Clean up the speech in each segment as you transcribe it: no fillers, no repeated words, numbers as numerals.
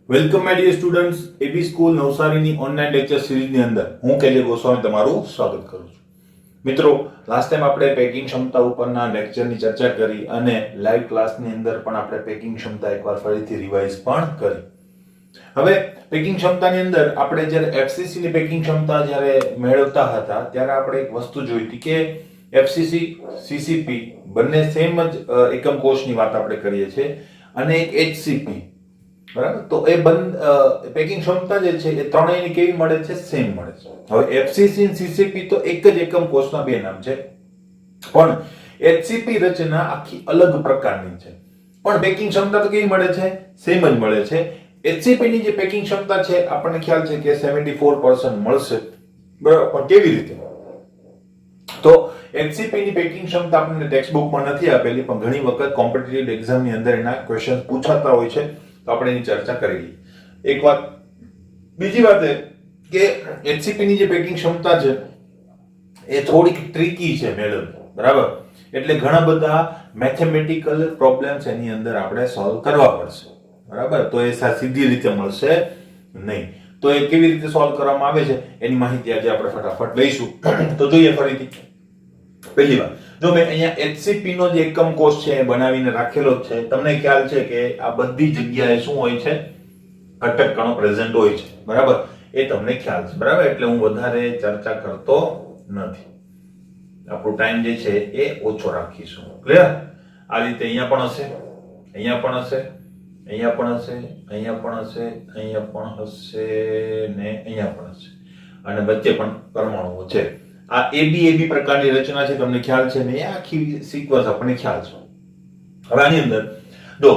Welcome my dear students AB school નવસારીની online lecture સિરીઝની અંદર હું કેજે ગોસ્વામી તમારું સ્વાગત કરું છું. મિત્રો, લાસ્ટ ટાઈમ આપણે પેકિંગ ક્ષમતા ઉપરના લેક્ચરની ચર્ચા કરી અને લાઈવ ક્લાસની અંદર પણ આપણે પેકિંગ ક્ષમતા એકવાર ફરીથી રિવાઇઝ પણ કરી. હવે પેકિંગ ક્ષમતાની અંદર આપણે જ્યારે એફસીસી ની પેકિંગ ક્ષમતા જ્યારે મેળવતા હતા ત્યારે આપણે એક વસ્તુ જોઈ હતી કે એફસીસી સીસીપી બંને સેમ જ એકમ કોષની વાત આપણે કરીએ છીએ અને એક એચસીપી, બરાબર. તો એ પેકિંગ ક્ષમતા જે છે એ ત્રણેયની કેવી મળે છે? સેમ મળે છે. હવે એફસીસી અને સીસીપી તો એક જ એકમ કોષના બે નામ છે, પણ એચસીપી રચના આખી અલગ પ્રકારની છે, પણ પેકિંગ ક્ષમતા તો કેવી મળે છે? સેમ જ મળે છે. એચસીપી ની જે પેકિંગ ક્ષમતા છે આપણને ખ્યાલ છે કે 74% મળશે, બરાબર. પણ કેવી રીતે? તો એચસીપી ની પેકિંગ ક્ષમતા આપણને ટેક્સ્ટ બુકમાં નથી આપેલી, પણ ઘણી વખત કોમ્પિટિટિવ એક્ઝામની અંદર એના ક્વેશ્ચન પૂછાતા હોય છે, તો આપણે એની ચર્ચા કરી લઈએ. એક વાત. બીજી વાત એ કે એચસીપી ની જે પેકિંગ ક્ષમતા છે એ થોડીક ટ્રિકી છે મેળવવી, બરાબર. એટલે ઘણા બધા મેથેમેટિકલ પ્રોબ્લેમ્સ એની અંદર આપણે સોલ્વ કરવા પડશે, બરાબર. તો એ સીધી રીતે મળશે નહીં. તો એ કેવી રીતે સોલ્વ કરવામાં આવે છે એની માહિતી આજે આપણે ફટાફટ લઈશું. તો જોઈએ ફરીથી. પહેલી વાત, જો મેં અહીંયા એચસીપી નો જે એકમ કોષ છે એ બનાવીને રાખેલો છે. તમને ખ્યાલ છે કે આ બધી જગ્યાએ શું હોય છે? ઘટક કણો પ્રેઝન્ટ હોય છે, બરાબર. એ તમને ખ્યાલ છે, બરાબર. એટલે હું વધારે ચર્ચા કરતો નથી. આપણો ટાઈમ જે છે એ ઓછો રાખીશું. ક્લિયર? આ રીતે અહીંયા પણ હશે, અહીંયા પણ હશે, અહીંયા પણ હશે, અહીંયા પણ હશે, અહીંયા પણ હશે ને અહીંયા પણ હશે, અને વચ્ચે પણ પરમાણુઓ છે. આ એબી પ્રકારની રચના છે, તમને ખ્યાલ છે ને? એ આખી સિક્વન્સ આપણને ખ્યાલ છે. હવે આની અંદર જો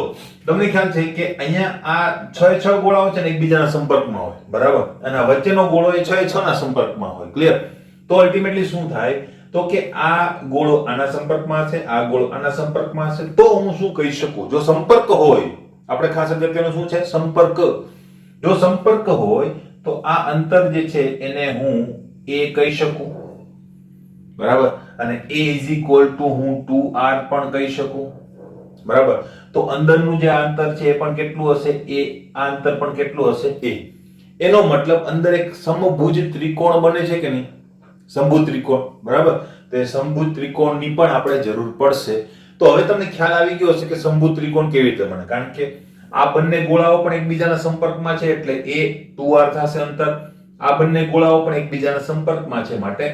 તમને ખ્યાલ છે કે અહીંયા આ 6 ગોળાઓ છે ને એકબીજાના સંપર્કમાં હોય, બરાબર. અને આ વચ્ચેનો ગોળો એ 6 ના સંપર્કમાં હોય. ક્લિયર? તો અલ્ટિમેટલી શું થાય? તો કે આ ગોળો આના સંપર્કમાં છે, આ ગોળો આના સંપર્કમાં છે. તો હું શું કહી શકું? જો સંપર્ક હોય, આપણે ખાસ અગત્યનું શું છે? સંપર્ક. જો સંપર્ક હોય તો આ અંતર જે છે એને હું a કહી શકું, બરાબર. અને a હું 2r પણ કહી શકું, બરાબર. તો અંદરનું જે અંતર છે એ પણ કેટલું હશે? આ અંતર પણ કેટલું હશે? a. એનો મતલબ અંદર એક સમભુજ ત્રિકોણ બને છે કે નહીં? સમભુજ ત્રિકોણ, બરાબર. તો એ સમભુજ ત્રિકોણની પણ આપણે જરૂર પડશે. તો હવે તમને ખ્યાલ આવી ગયો હશે કે સમભુજ ત્રિકોણ કેવી રીતે બને, કારણ કે આ બંને ગોળાઓ પણ એકબીજાના સંપર્કમાં છે એટલે a 2r થશે અંતર. આ બંને ગોળાઓ પણ એકબીજાના સંપર્કમાં છે માટે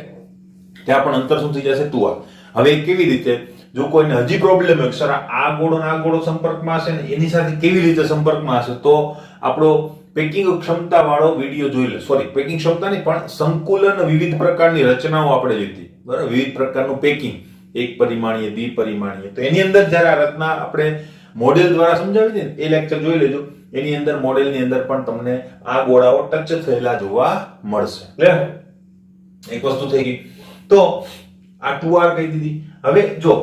ત્યાં પણ અંતર શું થઈ જશે? 2r. હવે કેવી રીતે? જો કોઈને હજી પ્રોબ્લેમ હોય સર આ ગોળો ને આ ગોળો સંપર્કમાં હશે ને એની સાથે કેવી રીતે સંપર્કમાં હશે, તો આપણો પેકિંગ ક્ષમતા વાળો વિડિયો જોઈ લે. સોરી, પેકિંગ ક્ષમતા નહીં પણ સંકુલન વિવિધ પ્રકારની રચનાઓ આપણે જોઈતી, બરાબર. વિવિધ પ્રકારનું પેકિંગ, એક પરિમાણીય, દ્વિપરિમાણીય. તો એની અંદર જ્યારે આ રચના આપણે મોડેલ દ્વારા સમજાવી દે ને એ લેક્ચર જોઈ લેજો. એની અંદર મોડેલની અંદર પણ તમને આ ગોળાઓ ટચ થયેલા જોવા મળશે. ક્લિયર? એક વસ્તુ થઈ ગઈ. તો આ 2r કહી દીધી. હવે જો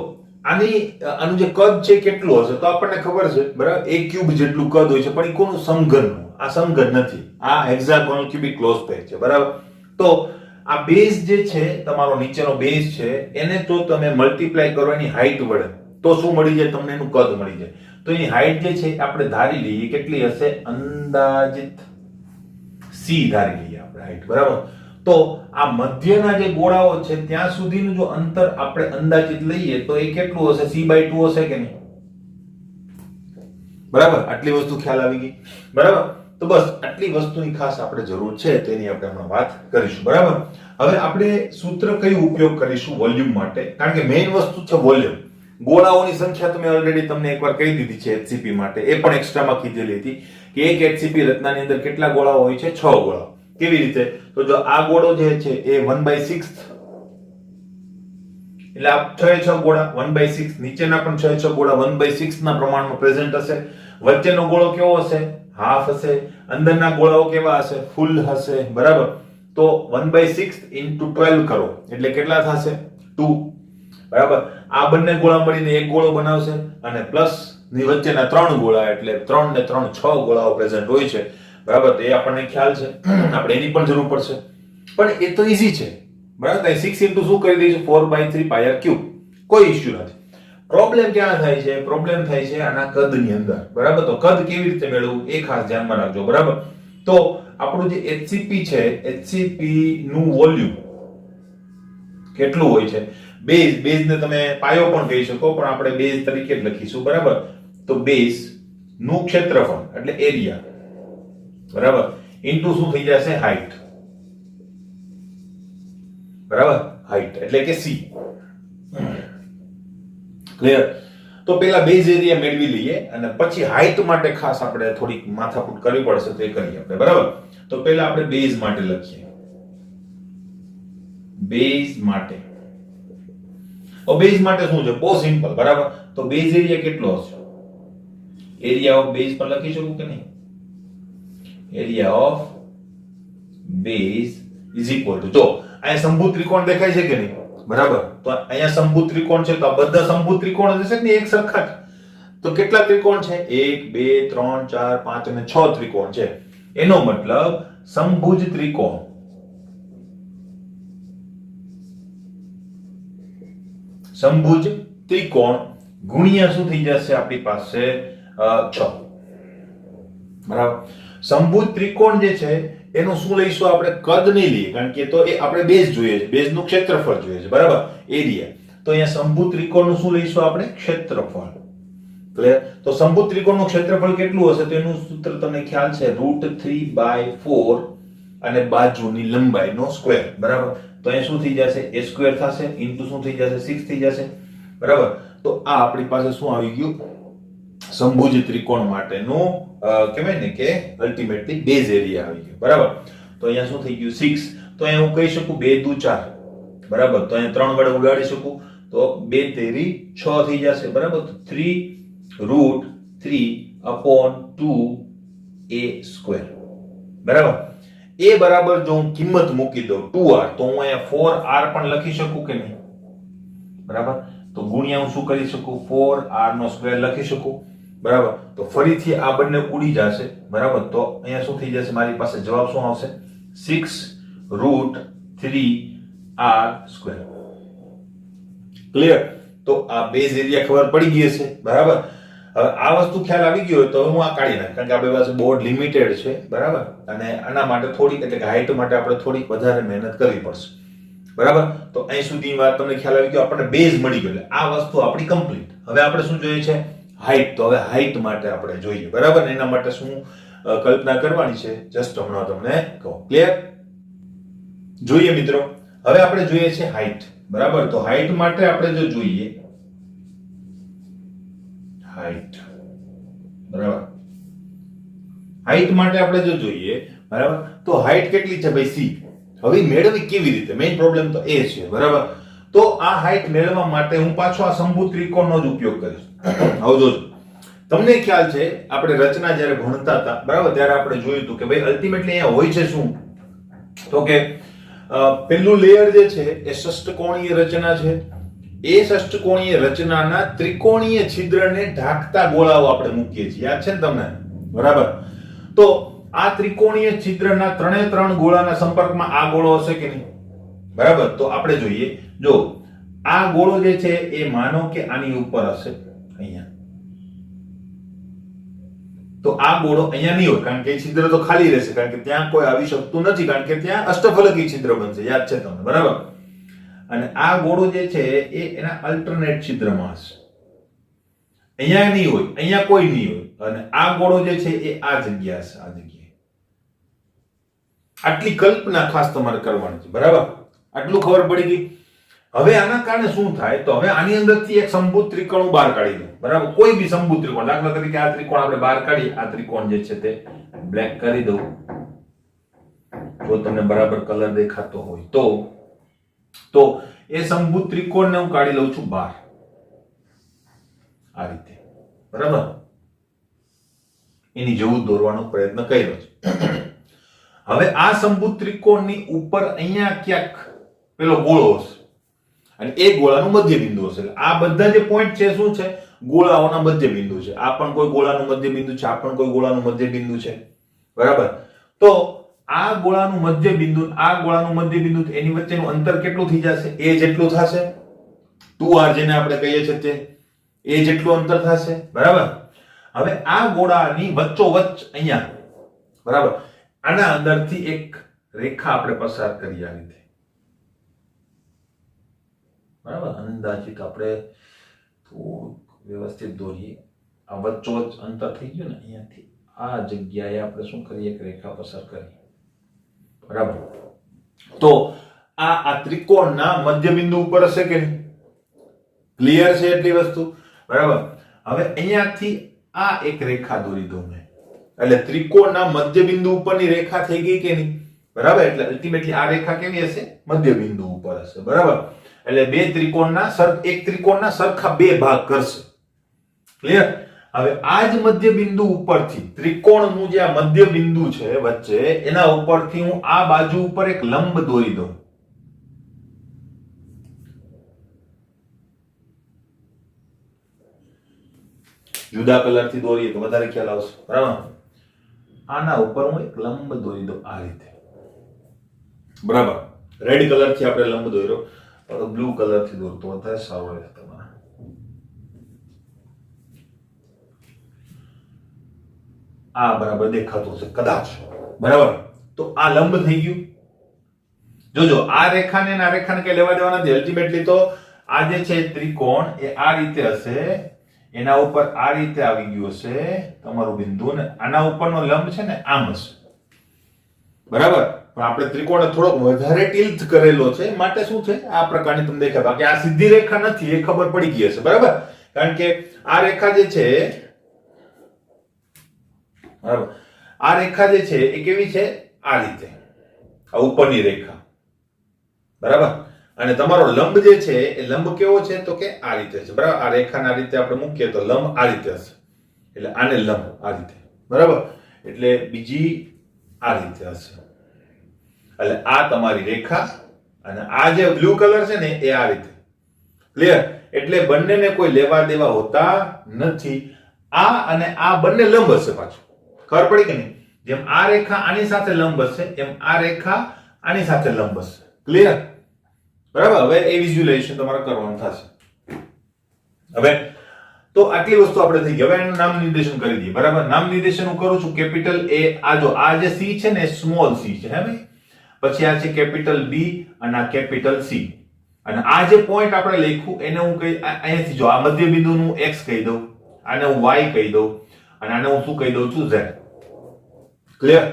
આનું જે કદ છે કેટલું હશે તો આપણને ખબર છે, બરાબર. a ક્યુબ જેટલું કદ હોય છે, પણ એ કોનું? સમઘનનું. આ સમઘન નથી, આ હેક્સાગોનલ ક્યુબિક ક્લોઝ પેક છે, બરાબર. તો આ બેઝ જે છે તમારો નીચેનો બેઝ છે એને તો તમે મલ્ટીપ્લાય કરો એની હાઈટ વડે તો શું મળી જાય? તમને એનું કદ મળી જાય. તો એની હાઈટ જે છે આપણે ધારી લઈએ કેટલી હશે? અંદાજિત c ધારી લઈએ આપણે હાઈટ, બરાબર. તો આ મધ્યના જે ગોળાઓ છે ત્યાં સુધીનું જો અંતર આપણે અંદાજિત લઈએ તો એ કેટલું હશે? c/2 હશે કે નહીં? બરાબર. આટલી વસ્તુ ખ્યાલ આવી ગઈ, બરાબર. તો બસ આટલી વસ્તુની ખાસ આપણે જરૂર છે તેની આપણે હમણાં વાત કરીશું, બરાબર. હવે આપણે સૂત્ર કયું ઉપયોગ કરીશું વોલ્યુમ માટે? કારણ કે મેઇન વસ્તુ છે વોલ્યુમ. ગોળાઓની સંખ્યા તો મેં ઓલરેડી તમને એકવાર કહી દીધી છે એચસીપી માટે. એ પણ એક્સ્ટ્રામાં કીધેલી હતી કે એક એચસીપી રચનાની અંદર કેટલા ગોળાઓ હોય છે? 6 ગોળાઓ. કેવી રીતે? તો જો આ ગોળો જે છે એ 1/6, એટલે આ 6 ગોળા 1/6, નીચેના પણ 6 ગોળા 1/6 ના પ્રમાણમાં પ્રેઝન્ટ હશે. વચ્ચેનો ગોળો કેવો હશે? હાફ હશે. અંદરના ગોળાઓ કેવા હશે? ફૂલ હશે, બરાબર. તો 1/6 into 12 કરો એટલે કેટલા થશે? 2, બરાબર. આ બંને ગોળા મળીને એક ગોળો બનાવશે અને પ્લસ ની વચ્ચેના 3 ગોળા એટલે 3 ને 3 6 ગોળાઓ પ્રેઝન્ટ હોય છે, બરાબર. તો એ આપણને ખ્યાલ છે, આપણે એની પણ જરૂર પડશે. પણ એ તો ઈઝી છે, બરાબર. 6 into શું કરી દઈશું? 4/3 πr ક્યુબ. કોઈ ઇશ્યુ નથી. પ્રોબ્લેમ ક્યાં થાય છે? પ્રોબ્લેમ થાય છે આના કદની અંદર, બરાબર. તો કદ કેવી રીતે મેળવવું એ ખાસ ધ્યાનમાં રાખજો, બરાબર. તો આપણું જે HCP છે, HCP નું વોલ્યુમ કેટલું હોય છે? બેઝ ને તમે પાયો પણ કહી શકો, પણ આપણે બેઝ તરીકે જ લખીશું, બરાબર. તો બેઝ નું ક્ષેત્રફળ એટલે એરિયા, બરાબર, ઇન્ટુ શું થઈ જશે? હાઈટ, બરાબર. હાઈટ એટલે કે C. ક્લિયર? તો પેલા બેઝ એરિયા મેળવી લઈએ અને પછી હાઈટ માટે ખાસ આપણે થોડીક માથાકૂટ કરવી પડશે, તો એ કરીએ આપણે, બરાબર. તો પેલા આપણે બેઝ માટે લખીએ. બેઝ માટે, બેઝ માટે શું છે? બહુ સિમ્પલ, બરાબર. તો બેઝ એરિયા કેટલો હશે? એરિયા ઓફ બેઝ પર લખી શકું કે નહીં? Area of base is equal two, જો અહીંયા શંભુ ત્રિકોણ દેખાય છે કે નહીં? બરાબર. તો અહીંયા શંભુ ત્રિકોણ છે, તો આ બધા શંભુ ત્રિકોણ હશે કે એક સરખા જ? તો કેટલા ત્રિકોણ છે? 1 2 3 4 5 અને 6 ત્રિકોણ છે. એનો મતલબ સમભુજ ત્રિકોણ, સમભુજ ત્રિકોણ ગુણ્યા શું થઈ જશે આપણી પાસે? 6, બરાબર. સમભુજ ત્રિકોણ જે છે એનું શું લઈશું આપણે? કદ નહીં લઈએ, કારણ કે તો એ આપણે બેઝ જોઈએ છે, બેઝ નું ક્ષેત્રફળ જોઈએ છે, બરાબર, એરિયા. તો અહીંયા શંભુ ત્રિકોણનું શું લઈશું આપણે? ક્ષેત્રફળ. ક્લિયર? તો શંભુ ત્રિકોણનું ક્ષેત્રફળ કેટલું હશે? તો એનું સૂત્ર તમને ખ્યાલ છે, √3/4 અને બાજુની લંબાઈનો સ્ક્વેર, બરાબર. તો અહીંયા શું થઈ જશે? a સ્ક્વેર થશે ઇન્ટુ શું થઈ જશે? 6 થઈ જશે, બરાબર. તો આ આપણી પાસે શું આવી ગયું? સમભુજ ત્રિકોણ માટેનું કહેવાય ને કે અલ્ટિમેટલી બેઝ એરિયા આવી ગયો, બરાબર. તો અહીંયા શું થઈ ગયું? 6. તો અહીંયા હું કહી શકું 2 દુ 4, બરાબર. તો અહીંયા 3 વડે ઉડાડી શકું, તો 2 તેરી 6 થઈ જશે, બરાબર. તો 3√3/2a સ્ક્વેર, બરાબર. એ બરાબર જો હું કિંમત મૂકી દઉં 2r, તો હું અહીંયા 4r પણ લખી શકું કે નહીં? બરાબર. તો ગુણ્યા હું શું કરી શકું? 4r નો સ્ક્વેર લખી શકું, બરાબર. તો ફરીથી આ બંને ઉડી જશે, બરાબર. તો અહીંયા શું થઈ જશે? મારી પાસે જવાબ શું આવશે? 6√3r square. ક્લિયર? તો આ બેઝ એરિયા ખબર પડી ગઈ હશે, બરાબર. હવે આ વસ્તુ ખ્યાલ આવી ગયો હોય તો હું આ કાઢી નાખ, કારણ કે આપણી પાસે બોર્ડ લિમિટેડ છે, બરાબર. અને આના માટે થોડીક એટલે કે હાઈટ માટે આપણે થોડીક વધારે મહેનત કરવી પડશે, બરાબર. તો અહીં સુધી વાત તમને ખ્યાલ આવી ગયો, આપણને બેઝ મળી ગયો, એટલે આ વસ્તુ આપણી કમ્પ્લીટ. હવે આપણે શું જોઈએ છે? હાઈટ. તો હવે હાઈટ માટે આપણે જોઈએ, બરાબર. એના માટે શું કલ્પના કરવાની છે જસ્ટ હમણાં તમને કહું. ક્લિયર? જોઈએ મિત્રો, હવે આપણે જોઈએ છે હાઈટ, બરાબર. તો હાઈટ માટે આપણે જો જોઈએ હાઈટ, બરાબર. હાઈટ માટે આપણે જો જોઈએ, બરાબર, તો હાઈટ કેટલી છે ભાઈ? c. હવે મેળવવી કેવી રીતે? મેઈન પ્રોબ્લેમ તો એ છે, બરાબર. તો આ હાઈટ મેળવવા માટે હું પાછો આ શંભુ ત્રિકોણનો જ ઉપયોગ કરીશ. હવે જોજો, તમને ખ્યાલ છે આપણે રચના જ્યારે ભણતા હતા, બરાબર, ત્યારે આપણે જોયું હતું કે ભાઈ અલ્ટિમેટલી અહીંયા હોય છે શું? તો કે પેલું લેયર જે છે એ ષષ્ઠકોણીય રચના છે. એ ષષ્ઠકોણીય રચનાના ત્રિકોણીય છિદ્રને ઢાંકતા ગોળાઓ આપણે મૂકીએ છીએ, યાદ છે ને તમને? બરાબર. તો આ ત્રિકોણીય છિદ્રના 3 ગોળાના સંપર્કમાં આ ગોળો હશે કે નહીં? બરાબર. તો આપણે જોઈએ, જો આ ગોળો જે છે એ માનો કે આની ઉપર હશે, અહીંયા. તો આ ગોળો અહીંયા નહીં હોય, કારણ કે એ છિદ્ર તો ખાલી રહેશે, કારણ કે ત્યાં કોઈ આવી શકતું નથી, કારણ કે ત્યાં અષ્ટફલકી છિદ્ર બનશે, યાદ છે તમને? બરાબર. અને આ ગોળો જે છે એ એના અલ્ટરનેટ છિદ્રમાં હશે, અહીંયા નહીં હોય, અહીંયા કોઈ નહીં હોય. અને આ ગોળો જે છે એ આ જગ્યા હશે, આ જગ્યાએ. આટલી કલ્પના ખાસ તમારે કરવાની છે, બરાબર. આટલું ખબર પડી ગઈ. હવે આના કારણે શું થાય? તો હવે આની અંદરથી એક શંભુ ત્રિકોણ બહાર કાઢી દો, બરાબર. કોઈ બી શંભુ ત્રિકોણ, દાખલા તરીકે આ ત્રિકોણ આપણે બહાર કાઢીએ, આ ત્રિકોણ જે છે તે બ્લેક કરી દઉં, જો તમને બરાબર કલર દેખાતો હોય તો એ શંભુ ત્રિકોણને હું કાઢી લઉં છું બહાર, આ રીતે, બરાબર. એની જેવું દોરવાનો પ્રયત્ન કર્યો છે. હવે આ શંભુ ત્રિકોણની ઉપર અહીંયા ક્યાંક પેલો ગોળો હશે, અને એ ગોળાનું મધ્ય બિંદુ હશે. આ બધા જે પોઈન્ટ છે શું છે? ગોળાઓના મધ્ય બિંદુ છે. આ પણ કોઈ ગોળાનું મધ્ય બિંદુ છે, આ પણ કોઈ ગોળાનું મધ્ય બિંદુ છે, બરાબર. તો આ ગોળાનું મધ્ય બિંદુ, આ ગોળાનું મધ્ય બિંદુ, એની વચ્ચેનું અંતર કેટલું થઈ જશે? એ જેટલું થશે 2r, જેને આપણે કહીએ છીએ તે, એ જેટલું અંતર થશે, બરાબર. હવે આ ગોળાની વચ્ચોવચ્ચ અહીંયા, બરાબર, આના અંદરથી એક રેખા આપણે પસાર કરી આ રીતે, બરાબર. અંદાજિત આપણે થોડુંક વ્યવસ્થિત દોરીએ. આ વચ્ચોવચ્ચ અંતર થઈ ગયું ને, અહીંયાથી આ જગ્યાએ આપણે શું કરીએ, એક રેખા પસાર કરીએ, બરાબર. તો આ ત્રિકોણના મધ્ય બિંદુ ઉપર હશે કે નહીં? ક્લિયર છે એટલી વસ્તુ, બરાબર. હવે અહીંયાથી આ એક રેખા દોરી દઉં મેં, એટલે ત્રિકોણના મધ્ય બિંદુ ઉપરની રેખા થઈ ગઈ કે નહીં, બરાબર. એટલે અલ્ટિમેટલી આ રેખા કેવી હશે? મધ્ય બિંદુ ઉપર હશે, બરાબર. એટલે એક ત્રિકોણના સરખા બે ભાગ કરશે. ક્લિયર? હવે આ જ મધ્ય બિંદુ ઉપરથી ત્રિકોણનું જે આ મધ્ય બિંદુ છે વચ્ચે, એના ઉપરથી હું આ બાજુ ઉપર એક લંબ દોરી દઉં. જુદા કલરથી દોરીએ તો વધારે ખ્યાલ આવશે, બરાબર. આના ઉપર હું એક લંબ દોરી દઉં આ રીતે, બરાબર. રેડ કલરથી આપણે લંબ દોર્યો, તો બ્લુ કલરથી દોરો તો વધારે સારું રહેશે તમારે. આ બરાબર દેખાતું હશે કદાચ, બરાબર. તો આ લંબ થઈ ગયું. જોજો, આ રેખાને અને આ રેખાને કઈ લેવા દેવા નથી. અલ્ટિમેટલી તો આ જે છે ત્રિકોણ એ આ રીતે હશે, એના ઉપર આ રીતે આવી ગયું હશે તમારું બિંદુ, ને આના ઉપરનો લંબ છે ને આમ હશે, બરાબર. પણ આપણે ત્રિકોણ થોડોક વધારે ટિલ્ટ કરેલો છે, માટે શું છે આ પ્રકારની તમને દેખાય. બાકી આ સીધી રેખા નથી, એ ખબર પડી ગઈ હશે, બરાબર. કારણ કે આ રેખા જે છે, બરાબર, આ રેખા જે છે એ કેવી છે? આ રીતે, આ ઉપરની રેખા, બરાબર. અને તમારો લંબ જે છે એ લંબ કેવો છે? તો કે આ રીતે છે, બરાબર. આ રેખાને આ રીતે આપણે મૂકીએ તો લંબ આ રીતે હશે, એટલે આને લંબ આ રીતે, બરાબર. એટલે બીજી આ રીતે હશે, એટલે આ તમારી રેખા, અને આ જે બ્લુ કલર છે ને એ આ રીતે. ક્લિયર? એટલે બંનેને કોઈ લેવા દેવા હોતા નથી. આ અને આ બંને લંબ હશે પાછું. ખબર પડી કે નહીં? જેમ આ રેખા આની સાથે લંબ હશે, એમ આ રેખા આની સાથે લંબ હશે. ક્લિયર? બરાબર. હવે એ વિઝ્યુલાઇઝેશન તમારે કરવાનું થશે. હવે તો આટલી વસ્તુ આપણે થઈ ગઈ. હવે એનું નામ નિર્દેશન કરી દઈએ, બરાબર. નામ નિર્દેશન હું કરું છું કેપિટલ A. આ જો આ જે C છે ને સ્મોલ c છે, હે ભાઈ. પછી આ છે કેપિટલ B અને આ કેપિટલ C. અને આ જે પોઈન્ટ આપણે લખ્યું એને હું કઈ અહીંયાથી જો આ મધ્ય બિંદુનું x કહી દઉં, આને હું y કહી દઉં, અને આને હું શું કહી દઉં છું? z. ક્લિયર?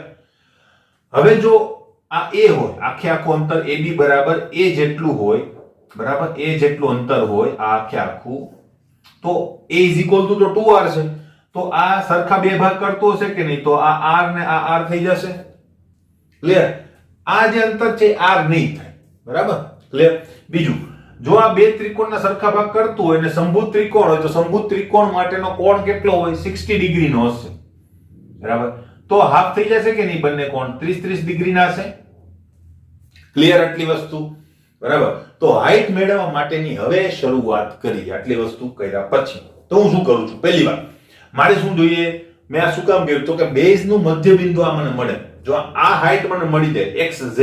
હવે જો આ a હોય, આખું અંતર AB બરાબર a જેટલું હોય, બરાબર, a જેટલું અંતર હોય આ આખું, તો a is equal to 2r છે. તો આ સરખા બે ભાગ કરતો હશે કે નહીં? તો આ r ને આ r થઈ જશે. ક્લિયર? આ જે અંતર છે r નહીં થાય, બરાબર. ક્લિયર? બીજું, જો આ બે ત્રિકોણના સરખા ભાગ કરતું હોય અને સમભુજ ત્રિકોણ હોય, તો સમભુજ ત્રિકોણ માટેનો કોણ કેટલો હોય? 60 ડિગ્રીનો હશે, બરાબર. તો હાફ થઈ જશે કે નહીં? બંને કોણ 30 ડિગ્રીના હશે. ક્લિયર? આટલી વસ્તુ, બરાબર. તો હાઈટ મેળવવા માટેની હવે શરૂઆત કરી. આટલી વસ્તુ કર્યા પછી તો હું શું કરું છું? પહેલી વાત મારે શું જોઈએ? મેં આ શું કામ કર્યું? તો કે બેઝનું મધ્ય બિંદુ આ મને મળે. જો આ હાઈટ મને મળી જાય xz,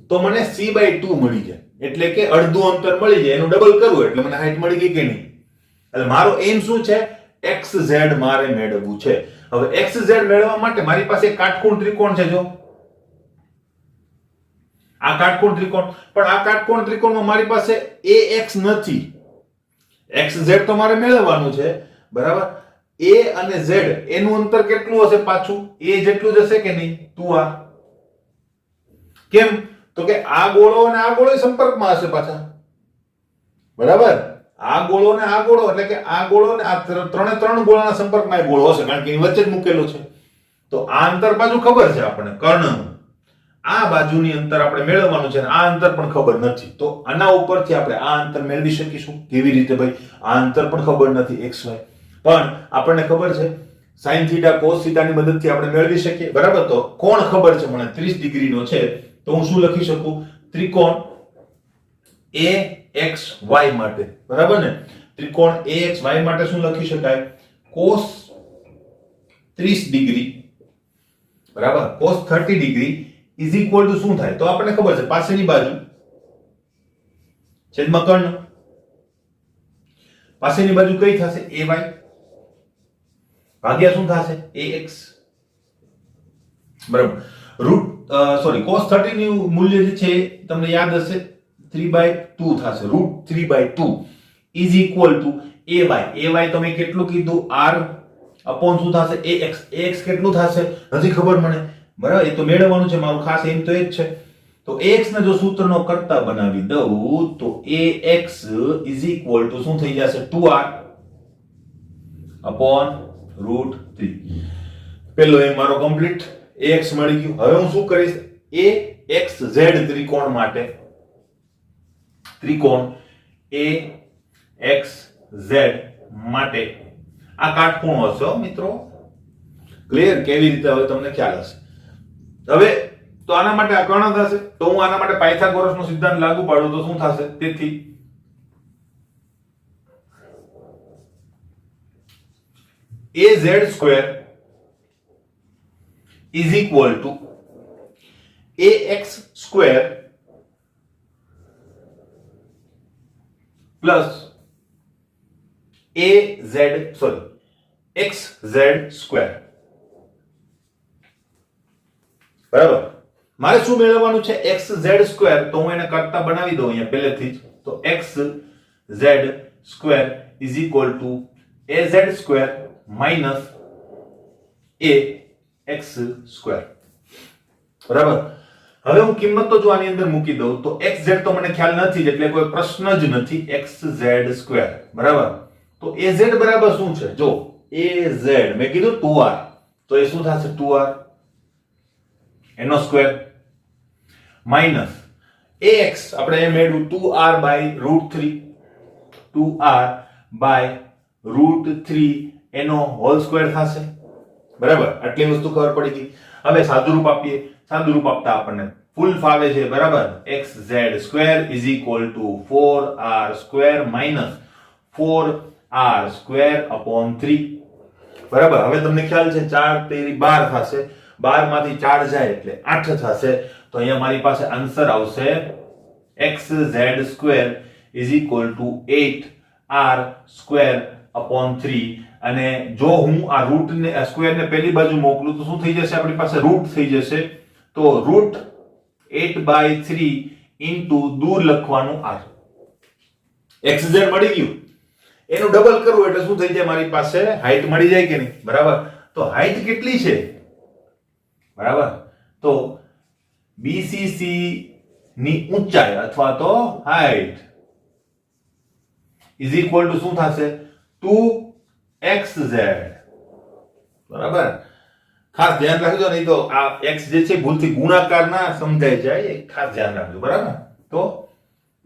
તો મને c/2 મળી જાય, એટલે કે અડધું અંતર મળી જાય. એનું ડબલ કરવું એટલે મને હાઈટ મળી ગઈ કે નહીં? એટલે મારો એમ શું છે? xz મારે મેળવવું છે. હવે xz મેળવવા માટે મારી પાસે કાટકોણ ત્રિકોણ છે. જો આ કાટકોણ ત્રિકોણ, પણ આ કાટકોણ ત્રિકોણમાં મારી પાસે ax નથી. xz તો મારે મેળવવાનું છે, બરાબર. a અને z એનું અંતર કેટલું હશે? પાછું a જેટલું જ હશે કે નહીં? 2r. કેમ? તો કે આ ગોળો અને આ ગોળો સંપર્કમાં હશે પાછા, બરાબર. આ ગોળો ને આ ગોળો, એટલે કે આ ગોળો ને આ ત્રણ ગોળાના સંપર્કમાં એ ગોળો હશે, કારણ કે એની વચ્ચે જ મૂકેલો છે. તો આ અંતર પાછું ખબર છે આપણને, કર્ણનું. આ બાજુની અંતર આપણે મેળવવાનું છે, આ અંતર પણ ખબર નથી. તો આના ઉપરથી આપણે આ અંતર મેળવી શકીશું. કેવી રીતે ભાઈ? આ અંતર પણ ખબર નથી xy, પણ આપણને ખબર છે sin θ cos θ ની મદદથી આપણે મેળવી શકીએ, બરાબર. તો કોણ ખબર છે મને 30 ડિગ્રીનો છે, તો હું શું લખી શકું? ત્રિકોણ AXY માટે, બરાબર ને? ત્રિકોણ AXY માટે શું લખી શકાય? cos 30 ડિગ્રી, બરાબર, cos 30 degree is equal two શું થાય? તો આપણને ખબર છે પાછળની બાજુ છેદમાં કર્ણ, પાસેની બાજુ કઈ થશે ay ભાગ્યા શું થશે ax બરાબર cos 30 નું મૂલ્ય જે છે તમને યાદ હશે 3/2 થશે √3/2 is equal to ay તમે કેટલું કીધું r upon શું થશે ax કેટલું થશે નથી ખબર મને બરાબર એ તો મેળવવાનું છે મારું ખાસ એમ તો એ જ છે તો ax ને જો સૂત્રનો કરતા બનાવી દઉં તો ax is equal to શું થઈ જશે 2r upon √3 પેલો એ મારો કમ્પ્લીટ ax મળી ગયું હવે હું શું કરીશ axz ત્રિકોણ માટે ત્રિકોણ axz માટે આ કાટખૂણો હશે મિત્રો ક્લિયર કેવી રીતે હવે તમને ખ્યાલ હશે હવે તો આના માટે આ કર્ણ થશે તો હું આના માટે પાયથાગોરસનો સિદ્ધાંત લાગુ પાડું તો શું થશે તેથી az² is equal to ax² plus xz² બરાબર મારે શું મેળવવાનું છે xz² તો હું એને કરતા બનાવી દઉં અહીંયા પહેલેથી જ તો xz² is equal to az² minus ax² બરાબર હવે હું કિંમત તો જો આની અંદર મૂકી દઉં તો xz તો મને ખ્યાલ નથી એટલે કોઈ પ્રશ્ન જ નથી xz² બરાબર તો az બરાબર શું છે જો az મેં કીધું 2r તો એ શું થશે 2r એનો સ્ક્વેર માઈનસ ax આપણે એ મેળવ્યું 2r/√3 2r/√3 એનો હોલ સ્ક્વેર થશે બરાબર આટલી વસ્તુ ખબર પડી ગઈ હવે સાદુરૂપ આપીએ સાદુરૂપ આપતા આપણને ફૂલ ફાવે છે બરાબર xz² is equal to 4r² minus 4r² upon 3 બરાબર હવે તમને ખ્યાલ છે 4 તેરી 12 થશે 12 માંથી 4 જાય એટલે 8 થશે તો અહીંયા મારી પાસે આન્સર આવશે xz² is equal to 8r² upon 3 અને જો હું આ રૂટ ને સ્ક્વેર ને પેલી બાજુ મોકલું તો શું થઈ જશે આપણી પાસે રૂટ થઈ જશે તો √8/3 ઇન્ટુ દૂર લખવાનું r xz મળી ગયું એનું ડબલ કરવું એટલે શું થઈ જાય મારી પાસે હાઈટ મળી જાય કે નહીં બરાબર તો હાઈટ કેટલી છે બરાબર તો BCC ની ઊંચાઈ અથવા તો હાઈટ ઇઝ ઇક્વલ ટુ શું થશે 2xz બરાબર ખાસ ધ્યાન રાખજો નહીં તો આ x જે છે ભૂલથી ગુણાકાર ના સમજાઈ જાય એ ખાસ ધ્યાન રાખજો બરાબર તો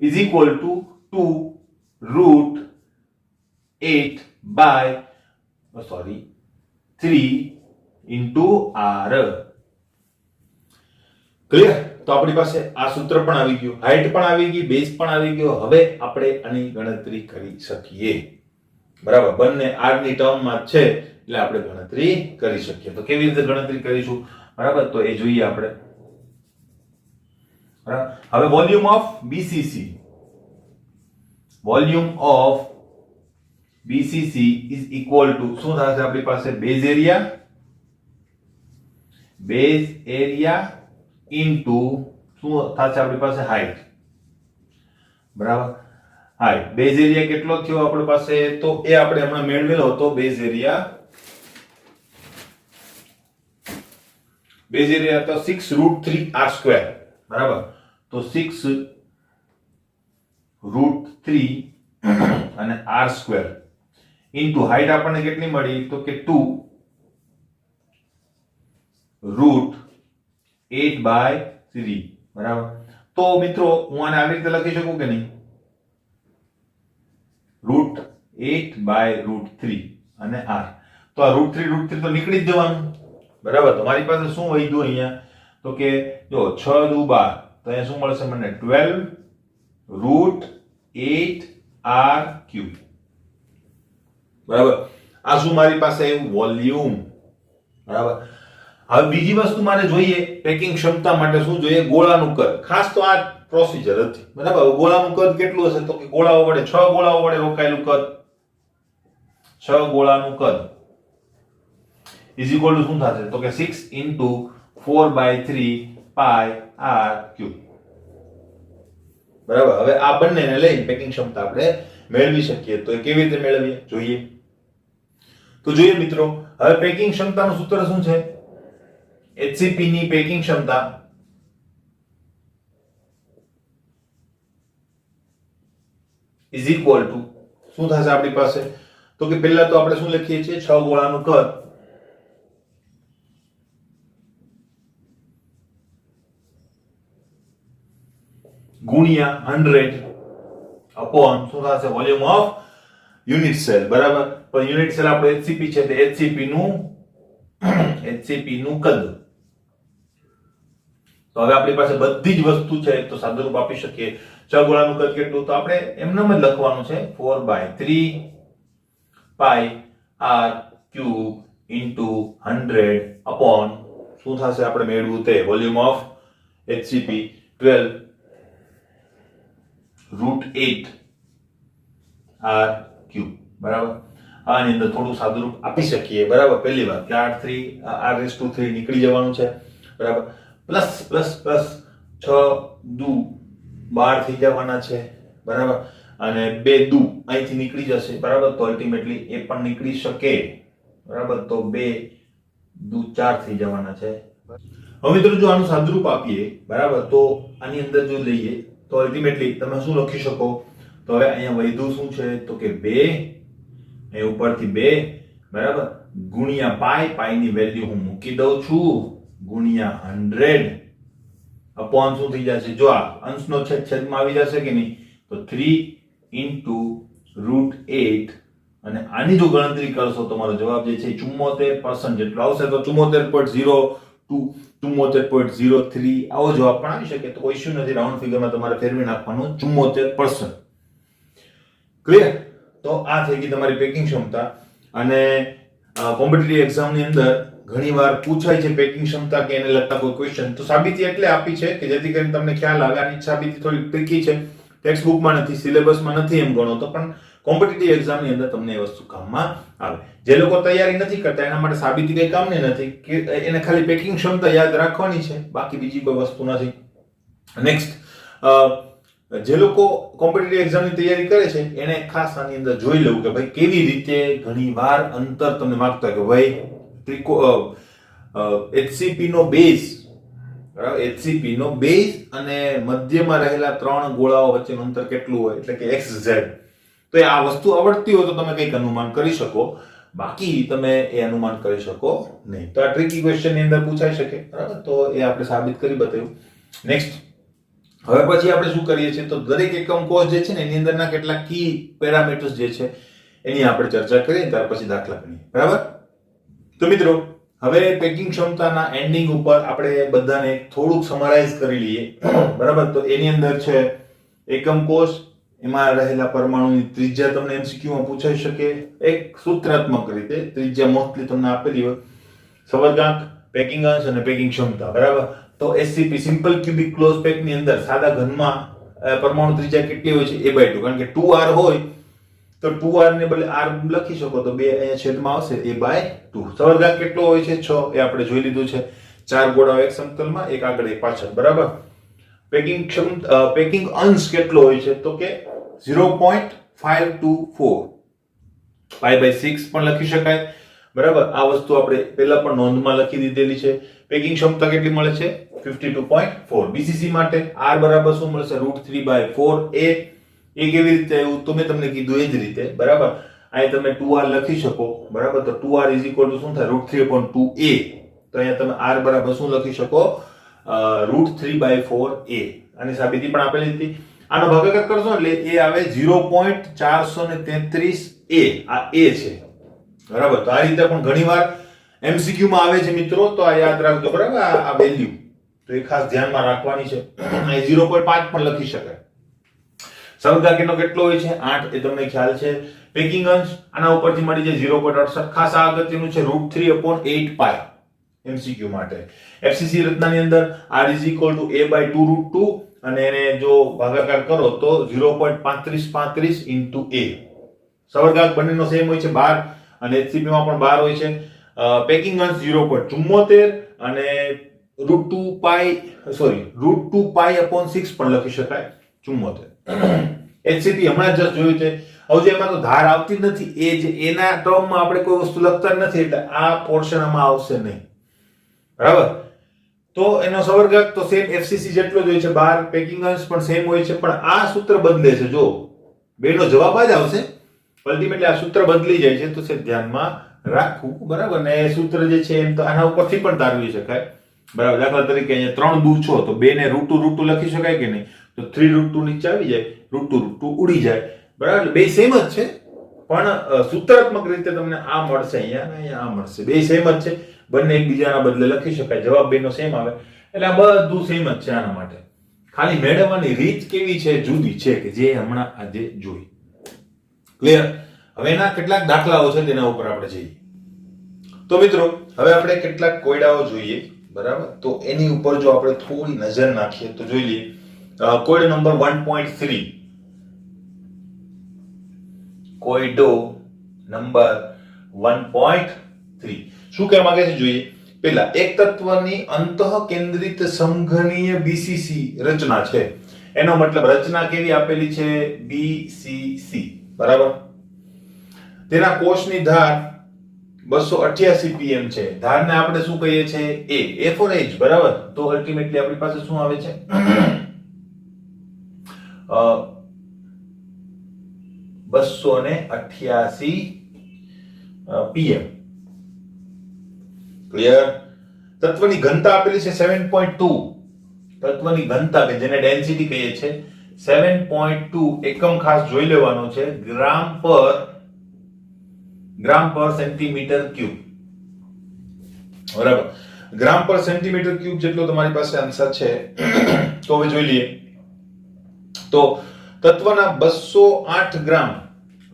is equal two 2√8/3 into r clear તો આપણી પાસે આ સૂત્ર પણ આવી ગયું હાઈટ પણ આવી ગઈ બેઝ પણ આવી ગયો હવે આપણે આની ગણતરી કરી શકીએ બરાબર બંને r ની ટર્મમાં છે એટલે આપણે ગણતરી કરી શકીએ તો કેવી રીતે ગણતરી કરીશું બરાબર તો એ જોઈએ આપણે બરાબર હવે volume of BCC is equal to શું થશે આપણી પાસે બેઝ એરિયા ઇન્ટુ શું થશે આપણી પાસે હાઈટ બરાબર હાઈટ બેઝ એરિયા કેટલો થયો આપણી પાસે તો એ આપણે હમણાં મેળવેલો હતો બેઝ એરિયા તો 6√3r² બરાબર તો 6√3 અને r² ઇન્ટુ હાઈટ આપણને કેટલી મળી તો કે 2√8/3 બરાબર તો મિત્રો હું આને આવી રીતે લખી શકું કે નહીં √8/√3 અને r તો આ √3 તો નીકળી જ જવાનું બરાબર તો મારી પાસે શું વધ્યું અહીંયા તો કે જો 6 દુ 12 તો અહીંયા શું મળશે મને 12√8r³ બરાબર આ શું મારી પાસે વોલ્યુમ બરાબર હવે બીજી વસ્તુ મારે જોઈએ પેકિંગ ક્ષમતા માટે શું જોઈએ ગોળાનું કદ ખાસ તો આ પ્રોસિજર હતી બરાબર ગોળાનું કદ કેટલું હશે તો કે ગોળાઓ વડે 6 ગોળાઓ વડે રોકાયેલું કદ 6 ગોળાનું કદ ઇઝ ઇક્વલ ટુ શું થશે તો કે 6 ઇન્ટુ 4/3 પાઈ આર ક્યુબ. બરાબર. હવે આ બંનેને લઈને પેકિંગ ક્ષમતા આપણે મેળવી શકીએ. તો એ કેવી રીતે મેળવીએ જોઈએ. તો જોઈએ મિત્રો, હવે પેકિંગ ક્ષમતાનું સૂત્ર શું છે? HCP ની પેકિંગ ક્ષમતા ઇઝ ઇક્વલ ટુ શું થશે આપણી પાસે તો કે પહેલા તો આપણે શું લખીએ છીએ 6 ગોળાનું કદ ગુણ્યા 100 અપોન શું થશે વોલ્યુમ ઓફ યુનિટ સેલ. બરાબર. પણ યુનિટ સેલ આપણો HCP છે તો HCP નું કદ. તો હવે આપણી પાસે બધી જ વસ્તુ છે તો સાદુરૂપ આપી શકીએ. 6 ગોળાનું કદ કેટલું તો આપણે એમનેમ જ લખવાનું છે 4/3 pi r cube into 100 upon શું થશે આપણે મેળવું તે volume of HCP 12√8 r cube. બરાબર. આની અંદર થોડું સાદુરૂપ આપી શકીએ. બરાબર. પહેલી વાત કે r3 નીકળી જવાનું છે. બરાબર. પ્લસ પ્લસ પ્લસ 6 દુ 12 થઈ જવાના છે. બરાબર. અને 2 દુ અહીંથી નીકળી જશે. બરાબર. તો અલ્ટિમેટલી એ પણ નીકળી શકે. બરાબર. તો 2 દુ 4 થઈ જવાના છે. હવે મિત્રો જો આનું સાદુરૂપ આપીએ બરાબર તો આની અંદર જો લઈએ તો અલ્ટિમેટલી તમે શું લખી શકો તો હવે અહીંયા વધ્યું શું છે તો કે 2 એ ઉપરથી 2 બરાબર ગુણ્યા પાઈ ની વેલ્યુ હું મૂકી દઉં છું ગુણ્યા 100 અપોન શું થઈ જશે જો આ અંશનો છેદમાં આવી જશે કે નહીં તો 3 ઇન્ટુ √8 અને આની જો ગણતરી કરશો તો તમારો જવાબ જે છે 74% જેટલો આવશે. તો 74.02 74.03 આવો જવાબ પણ આવી શકે. તો કોઈ ઇશ્યુ નથી. રાઉન્ડ ફિગરમાં તમારે ફેરવી નાખવાનું 74%. ક્લિયર. તો આ થઈ ગઈ તમારી પેકિંગ ક્ષમતા. અને કોમ્પિટિટિવ એક્ઝામની અંદર ઘણીવાર પૂછાય છે પેકિંગ ક્ષમતા કે એને લગતા કોઈ ક્વેશ્ચન. તો સાબિતી એટલે આપી છે કે જેથી કરીને તમને ખ્યાલ આવે. આની સાબિતી થોડી ટ્રિકી છે. ટેક્સ્ટ બુકમાં નથી, સિલેબસમાં નથી એમ ગણો તો પણ કોમ્પિટિટિવ એક્ઝામની અંદર તમને એ વસ્તુ કામમાં આવે. જે લોકો તૈયારી નથી કરતા એના માટે સાબિતી કઈ કામની નથી કે એને ખાલી પેકિંગ ક્ષમતા યાદ રાખવાની છે, બાકી બીજી કોઈ વસ્તુ નથી. નેક્સ્ટ, જે લોકો કોમ્પિટિટિવ એક્ઝામની તૈયારી કરે છે એને ખાસ આની અંદર જોઈ લેવું કે ભાઈ કેવી રીતે ઘણીવાર અંતર તમને માંગતા કે ભાઈ HCP નો બેઝ બરાબર HCP નો બેઝ અને મધ્યમાં રહેલા ત્રણ ગોળાઓ વચ્ચેનું અંતર કેટલું હોય એટલે કે XZ. તો આ વસ્તુ આવડતી હોય તો તમે કંઈક અનુમાન કરી શકો, બાકી તમે એ અનુમાન કરી શકો નહીં. તો આ ટ્રિકી ક્વેશ્ચન ની અંદર પૂછાઈ શકે. બરાબર. તો એ આપણે સાબિત કરી બતાવ્યું. નેક્સ્ટ, હવે પછી આપણે શું કરીએ છીએ તો દરેક એકમ કોષ જે છે ને એની અંદરના કેટલાક કી પેરામીટર્સ જે છે એની આપણે ચર્ચા કરીએ ત્યાર પછી દાખલા ગણીએ. બરાબર. તો મિત્રો હવે પેકિંગ ક્ષમતાના એન્ડિંગ ઉપર આપણે બધાને થોડુંક સમરાઇઝ કરી લઈએ. બરાબર. તો એની અંદર છે એકમ કોષ, એમાં રહેલા પરમાણુની ત્રિજ્યા તમને MCQ માં પૂછાઈ શકે. એક સૂત્રાત્મક રીતે ત્રિજ્યા મોસ્ટલી તમને આપેલી હોય, સવર્ગાંક, પેકિંગ અંશ અને પેકિંગ ક્ષમતા. બરાબર. તો SCP simple cubic close pack ની અંદર સાદા ઘનમાં પરમાણુ ત્રિજ્યા કેટલી હોય છે a/2, કારણ કે 2r હોય તો 2r ને બદલે r લખી શકો તો 2 અહીંયા છેદમાં આવશે a/2. સવર્ગાંક કેટલો હોય છે 6, એ આપણે જોઈ લીધું છે. 4 ગોળાઓ એક સમતલમાં, એક આગળ એક પાછળ. બરાબર. પેકિંગ અંશ કેટલો હોય છે તો કે 0.524 π/6 પણ લખી શકાય. બરાબર. આ વસ્તુ આપણે પહેલા પણ નોંધમાં લખી દીધેલી છે. પેકિંગ ક્ષમતા કેટલી મળે છે 52.4. BCC માટે r બરાબર શું મળશે √3/4a. એ કેવી રીતે આવ્યું તો મેં તમને કીધું એ જ રીતે. બરાબર. અહીં તમે 2r લખી શકો. બરાબર. તો 2r = શું થાય √3/2a. તો અહીંયા તમે r બરાબર શું લખી શકો √3/4a. આની સાબિતી પણ આપેલી હતી. આનો ભાગાકાર કરશો એટલે એ આવે 0.433a. આ a છે. બરાબર. તો આ રીતે પણ ઘણીવાર MCQ માં આવે છે મિત્રો, તો આ યાદ રાખજો. બરાબર. આ વેલ્યુ તો એ ખાસ ધ્યાનમાં રાખવાની છે. અહીં 0.5 પણ લખી શકાય. સવર્ગાંક એનો કેટલો હોય છે 8, એ તમને ખ્યાલ છે. પેકિંગ અંશ આના ઉપરથી મળી જાય 0.68. ખાસ આ અગત્યનું છે √3/8π MCQ માટે. FCC રચનાની અંદર r = a/2√2 અને એને જો ભાગાકાર કરો તો 0.3535 * a. સવર્ગાંક બંનેનો સેમ હોય છે 12 અને HCP માં પણ 12 હોય છે. પેકિંગ અંશ 0.74 અને √2 પાઈ upon 6 પણ લખી શકાય 74. HCP હમણાં જસ્ટ જોયું છે. હવે એમાં તો ધાર આવતી જ નથી, એ જ એના ટર્મમાં આપણે કોઈ વસ્તુ લખતા જ નથી, એટલે આ પોર્શન આમાં આવશે નહીં. બરાબર? તો એનો સવર્ગાંક તો સેમ FCC જેટલો જ હોય છે 12, પેકિંગ અંશ પણ સેમ હોય છે, પણ આ સૂત્ર બદલે છે. જો બેનો જવાબ જ આવશે, અલ્ટિમેટલી આ સૂત્ર બદલી જાય છે, તો છે ધ્યાનમાં રાખવું. બરાબર ને? એ સૂત્ર જે છે એમ તો આના ઉપરથી પણ તારવી શકાય. બરાબર? દાખલા તરીકે અહીંયા 3 દૂ છો તો 2 ને √2 લખી શકાય કે નહીં? તો 3 √2 નીચે આવી જાય, √2 ઉડી જાય. બરાબર? બે સેમ જ છે, પણ સૂત્રાત્મક રીતે તમને આ મળશે અહીંયા અને અહીંયા આ મળશે. બે સેમ જ છે, બંને એકબીજાના બદલે લખી શકાય, જવાબ બેનો સેમ આવે. એટલે આ બધું સેમ જ છે આના માટે. ખાલી મેળવવાની રીત કેવી છે, જુદી છે, કે જે હમણાં આજે જોઈ. ક્લિયર? હવે એના કેટલાક દાખલાઓ છે તેના ઉપર આપણે જઈએ. તો મિત્રો હવે આપણે કેટલાક કોયડાઓ જોઈએ. બરાબર? તો એની ઉપર જો આપણે થોડી નજર નાખીએ તો જોઈ લઈએ. કોયડો નંબર 1.3. કોયડો નંબર 1.3 શું કહેવા માંગે છે જોઈએ. પહેલા એક તત્વની અંતઃકેન્દ્રિત સમઘનીય BCC રચના છે. એનો મતલબ રચના કેવી આપેલી છે? BCC. બરાબર? તેના કોષની ધાર 288 pm છે. ધારને આપણે શું કહીએ છીએ? A for H. બરાબર? તો અલ્ટિમેટલી આપણી પાસે શું આવે છે? 288 pm. ક્લિયર? તત્વની ઘનતા આપેલી છે 7.2. તત્વની ઘનતા કે જેને ડેન્સિટી કહીએ છે 7.2 એકમ ખાસ જોઈ લેવાનો છે, ગ્રામ પર સેન્ટીમીટર ક્યુબ. બરાબર? ગ્રામ પર સેન્ટીમીટર ક્યુબ જેટલો તમારી પાસે આન્સર છે. તો હવે જોઈ લઈએ. તો તત્વના 208 ગ્રામ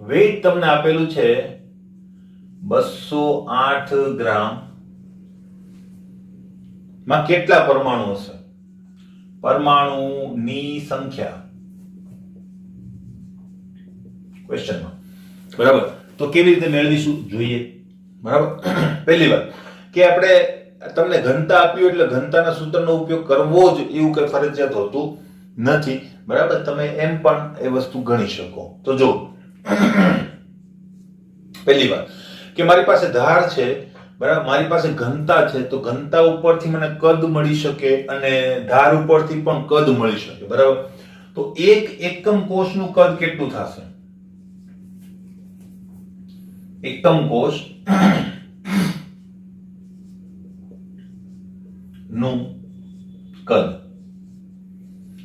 વેઇટ તમને આપેલું છે. 208 ગ્રામ માં કેટલા પરમાણુ હશે? પરમાણુની સંખ્યા ક્વેશ્ચનમાં. બરાબર? તો કેવી રીતે મેળવીશું જોઈએ. બરાબર? પહેલી વાત કે આપણે તમને ઘનતા આપી હોય એટલે ઘનતાના સૂત્રનો ઉપયોગ કરવો જ એવું કઈ ફરજિયાત હોતું નથી. બરાબર? તમે એમ પણ એ વસ્તુ ગણી શકો. તો જો પહેલી વાત કે મારી પાસે ધાર છે, બરાબર, મારી પાસે ઘનતા છે, તો ઘનતા ઉપરથી મને કદ મળી શકે અને ધાર ઉપરથી પણ કદ મળી શકે. બરાબર? તો એક એકમ કોષનું કદ કેટલું થશે? એકમ કોષ નું કદ